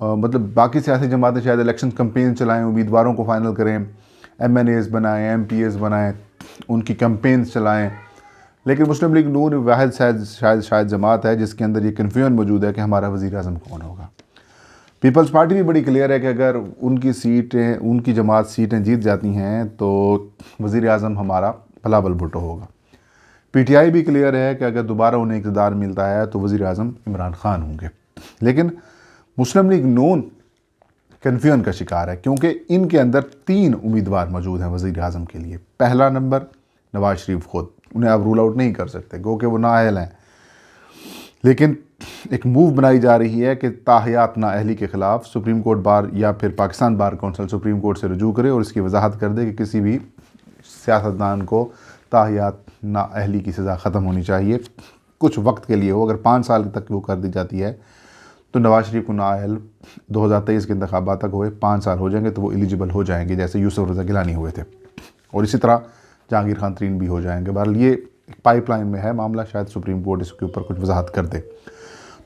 مطلب باقی سیاسی جماعتیں شاید الیکشن کمپین چلائیں، امیدواروں کو فائنل کریں، ایم این ایز بنائیں، ایم پی ایز بنائیں، ان کی کمپینز چلائیں، لیکن مسلم لیگ نون واحد شاید جماعت ہے جس کے اندر یہ کنفیوژن موجود ہے کہ ہمارا وزیر اعظم کون ہوگا۔ پیپلز پارٹی بھی بڑی کلیئر ہے کہ اگر ان کی جماعت سیٹیں جیت جاتی ہیں تو وزیر اعظم ہمارا بلاول بھٹو ہوگا۔ پی ٹی آئی بھی کلیئر ہے کہ اگر دوبارہ انہیں اقتدار ملتا ہے تو وزیر اعظم عمران خان ہوں گے، لیکن مسلم لیگ نون کنفیوژن کا شکار ہے کیونکہ ان کے اندر 3 امیدوار موجود ہیں وزیر اعظم کے لیے۔ پہلا نمبر نواز شریف خود، انہیں آپ رول آؤٹ نہیں کر سکتے گو کہ وہ نااہل ہیں، لیکن ایک موو بنائی جا رہی ہے کہ تاحیات نااہلی کے خلاف سپریم کورٹ بار یا پھر Pakistan bar council supreme court سے رجوع کرے اور اس کی وضاحت کر دے کہ کسی بھی سیاستدان کو تاحیات نااہلی کی سزا ختم ہونی چاہیے، کچھ وقت کے لیے ہو۔ اگر 5 سال تک وہ کر دی جاتی ہے تو نواز شریف کو نااہل 2023 کے انتخابات تک ہوئے 5 سال ہو جائیں گے تو وہ ایلیجیبل ہو جائیں گے، جیسے یوسف رضا گیلانی ہوئے تھے، اور اسی طرح جہانگیر خان ترین بھی ہو جائیں گے۔ بہرحال یہ پائپ لائن میں ہے معاملہ، شاید سپریم کورٹ اس کے اوپر کچھ وضاحت کر دے۔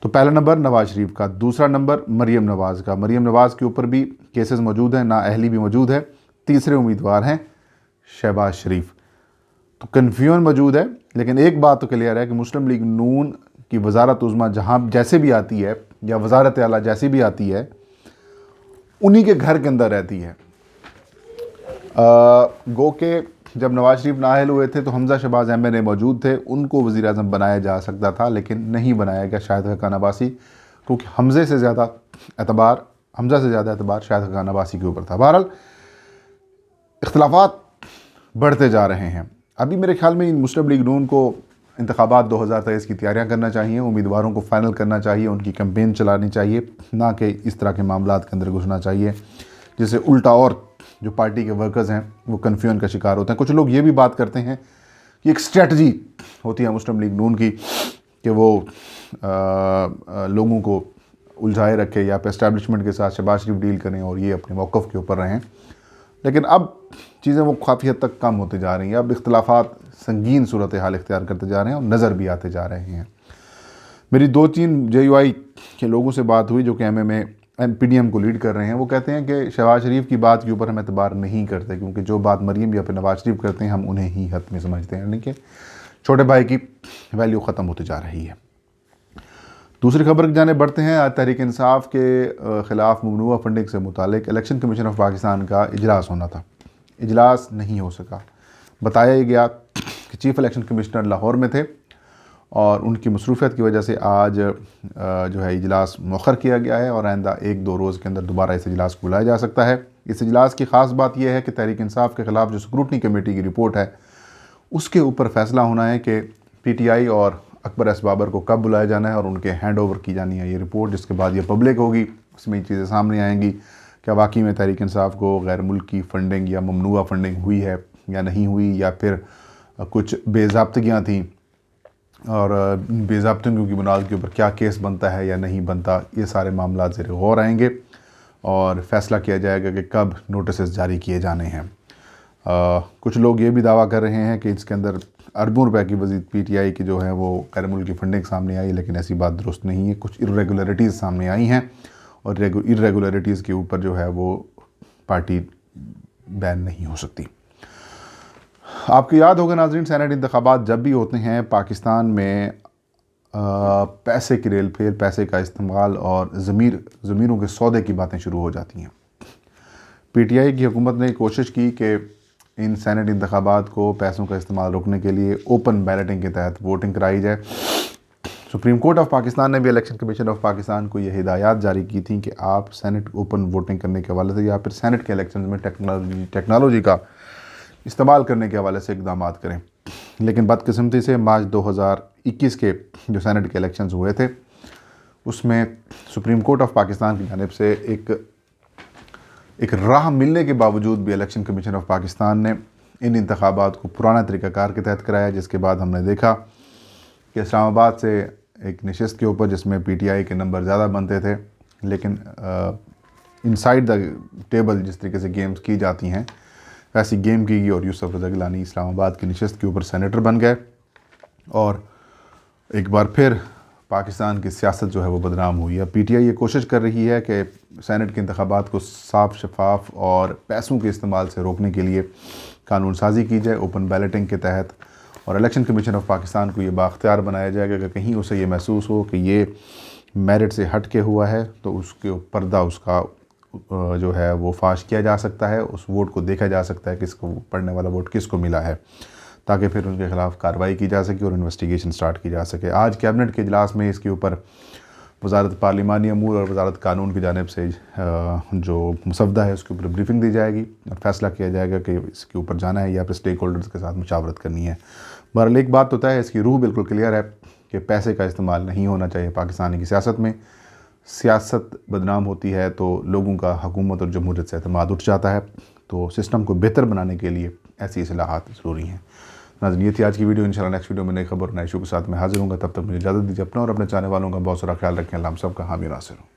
تو پہلا نمبر نواز شریف کا، دوسرا نمبر مریم نواز کا۔ مریم نواز کے اوپر بھی کیسز موجود ہیں، نااہلی بھی موجود ہے۔ تیسرے امیدوار ہیں شہباز شریف۔ تو کنفیوژن موجود ہے، لیکن ایک بات تو کلیئر ہے کہ مسلم لیگ نون کی وزارت عظمیٰ جہاں جیسے بھی آتی ہے یا وزارت اعلیٰ جیسی بھی آتی ہے انہی کے گھر کے اندر رہتی ہے۔ گو کہ جب نواز شریف نااہل ہوئے تھے تو حمزہ شہباز ایم این اے موجود تھے، ان کو وزیر اعظم بنایا جا سکتا تھا لیکن نہیں بنایا گیا شاہد خاقان عباسی، کیونکہ حمزہ سے زیادہ اعتبار شاہد خاقان عباسی کے اوپر تھا۔ بہرحال اختلافات بڑھتے جا رہے ہیں۔ ابھی میرے خیال میں مسلم لیگ نون کو انتخابات 2023 کی تیاریاں کرنا چاہیے، امیدواروں کو فائنل کرنا چاہیے، ان کی کمپین چلانی چاہیے، نہ کہ اس طرح کے معاملات کے اندر گھسنا چاہیے جس سے الٹا اور جو پارٹی کے ورکرز ہیں وہ کنفیوژن کا شکار ہوتے ہیں۔ کچھ لوگ یہ بھی بات کرتے ہیں کہ ایک اسٹریٹجی ہوتی ہے مسلم لیگ نون کی کہ وہ لوگوں کو الجھائے رکھے یا پھر اسٹیبلشمنٹ کے ساتھ شہباز شریف ڈیل کریں اور یہ اپنے موقف کے اوپر رہیں، لیکن اب چیزیں وہ کافی حد تک کم ہوتی جا رہی ہیں۔ اب اختلافات سنگین صورتحال اختیار کرتے جا رہے ہیں اور نظر بھی آتے جا رہے ہیں۔ میری 2-3 جے یو آئی کے لوگوں سے بات ہوئی جو کہ پی ڈی ایم کو لیڈ کر رہے ہیں، وہ کہتے ہیں کہ شہباز شریف کی بات کے اوپر ہم اعتبار نہیں کرتے کیونکہ جو بات مریم یا پھر نواز شریف کرتے ہیں ہم انہیں ہی حد میں سمجھتے ہیں، یعنی کہ چھوٹے بھائی کی ویلیو ختم ہوتی جا رہی ہے۔ دوسری خبر کی جانب بڑھتے ہیں۔ آج تحریک انصاف کے خلاف ممنوعہ فنڈنگ سے متعلق الیکشن کمیشن آف پاکستان کا اجلاس ہونا تھا، اجلاس نہیں ہو سکا۔ بتایا یہ گیا کہ چیف الیکشن کمشنر لاہور میں تھے اور ان کی مصروفیت کی وجہ سے آج جو ہے اجلاس مؤخر کیا گیا ہے اور آئندہ 1-2 روز کے اندر دوبارہ اس اجلاس کو بلایا جا سکتا ہے۔ اس اجلاس کی خاص بات یہ ہے کہ تحریک انصاف کے خلاف جو اسکروٹنی کمیٹی کی رپورٹ ہے اس کے اوپر فیصلہ ہونا ہے کہ پی ٹی آئی اور اکبر ایس بابر کو کب بلایا جانا ہے اور ان کے ہینڈ اوور کی جانی ہے یہ رپورٹ، جس کے بعد یہ پبلک ہوگی، اس میں یہ چیزیں سامنے آئیں گی کیا واقعی میں تحریک انصاف کو غیر ملکی فنڈنگ یا ممنوعہ فنڈنگ ہوئی ہے یا نہیں ہوئی، یا پھر کچھ بے ضابطگیاں تھیں اور بے ضابطگیوں کی بنیاد کے اوپر کیا کیس بنتا ہے یا نہیں بنتا۔ یہ سارے معاملات زیر غور آئیں گے اور فیصلہ کیا جائے گا کہ کب نوٹسز جاری کیے جانے ہیں۔ کچھ لوگ یہ بھی دعویٰ کر رہے ہیں کہ اس کے اندر اربوں روپے کی مزید پی ٹی آئی کی جو ہے وہ غیر ملکی فنڈنگ سامنے آئی، لیکن ایسی بات درست نہیں ہے۔ کچھ irregularities سامنے آئی ہیں اور irregularities کے اوپر جو ہے وہ پارٹی بین نہیں ہو سکتی۔ آپ کو یاد ہوگا ناظرین، سینٹ انتخابات جب بھی ہوتے ہیں پاکستان میں پیسے کی ریل پھیل، پیسے کا استعمال اور ضمیروں کے سودے کی باتیں شروع ہو جاتی ہیں۔ پی ٹی آئی کی حکومت نے کوشش کی کہ ان سینٹ انتخابات کو پیسوں کا استعمال روکنے کے لیے اوپن بیلٹنگ کے تحت ووٹنگ کرائی جائے۔ سپریم کورٹ آف پاکستان نے بھی الیکشن کمیشن آف پاکستان کو یہ ہدایات جاری کی تھیں کہ آپ سینٹ اوپن ووٹنگ کرنے کے حوالے سے یا پھر سینٹ کے الیکشنز میں ٹیکنالوجی کا استعمال کرنے کے حوالے سے اقدامات کریں، لیکن بدقسمتی سے مارچ 2021 کے جو سینٹ کے الیکشنز ہوئے تھے اس میں سپریم کورٹ آف پاکستان کی جانب سے ایک راہ ملنے کے باوجود بھی الیکشن کمیشن آف پاکستان نے ان انتخابات کو پرانا طریقہ کار کے تحت کرایا، جس کے بعد ہم نے دیکھا کہ اسلام آباد سے ایک نشست کے اوپر جس میں پی ٹی آئی کے نمبر زیادہ بنتے تھے، لیکن انسائیڈ دا ٹیبل جس طریقے سے گیمز کی جاتی ہیں ویسی گیم کی گئی اور یوسف رضا گیلانی اسلام آباد کی نشست کے اوپر سینیٹر بن گئے اور ایک بار پھر پاکستان کی سیاست جو ہے وہ بدنام ہوئی ہے. پی ٹی آئی یہ کوشش کر رہی ہے کہ سینٹ کے انتخابات کو صاف شفاف اور پیسوں کے استعمال سے روکنے کے لیے قانون سازی کی جائے اوپن بیلٹنگ کے تحت, اور الیکشن کمیشن آف پاکستان کو یہ بااختیار بنایا جائے کہ اگر کہیں اسے یہ محسوس ہو کہ یہ میرٹ سے ہٹ کے ہوا ہے تو اس کے پردہ اس کا جو ہے وہ فاش کیا جا سکتا ہے, اس ووٹ کو دیکھا جا سکتا ہے کس کو پڑنے والا ووٹ کس کو ملا ہے, تاکہ پھر ان کے خلاف کارروائی کی جا سکے اور انویسٹیگیشن سٹارٹ کی جا سکے. آج کیبنٹ کے اجلاس میں اس کے اوپر وزارت پارلیمانی امور اور وزارت قانون کی جانب سے جو مسودہ ہے اس کے اوپر بریفنگ دی جائے گی اور فیصلہ کیا جائے گا کہ اس کے اوپر جانا ہے یا پھر اسٹیک ہولڈرز کے ساتھ مشاورت کرنی ہے. بہرحال ایک بات تو طے ہے, اس کی روح بالکل کلیئر ہے کہ پیسے کا استعمال نہیں ہونا چاہیے پاکستانی کی سیاست میں. سیاست بدنام ہوتی ہے تو لوگوں کا حکومت اور جمہوریت سے اعتماد اٹھ جاتا ہے, تو سسٹم کو بہتر بنانے کے لیے ایسی اصلاحات ضروری ہیں. ناظرین یہ تھی آج کی ویڈیو. انشاءاللہ نیکسٹ ویڈیو میں نئی خبر اور نئے ایشو کے ساتھ میں حاضر ہوں گا. تب تک مجھے اجازت دیجیے. اپنا اور اپنے چاہنے والوں کا بہت سارا خیال رکھیں. اللہ ہم سب کا حامی و ناصر ہوں.